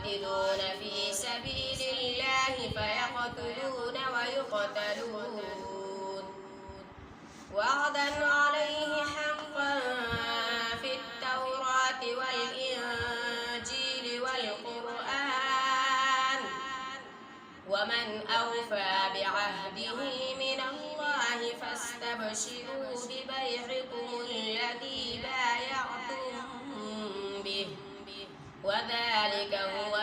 يقاتلون في سبيل الله فيقتلون ويقتلون وعدا عليه حقا في التوراة والإنجيل والقرآن ومن أوفى بعهده من الله فاستبشروا ببيعكم الذي بايعتم به وذلك هو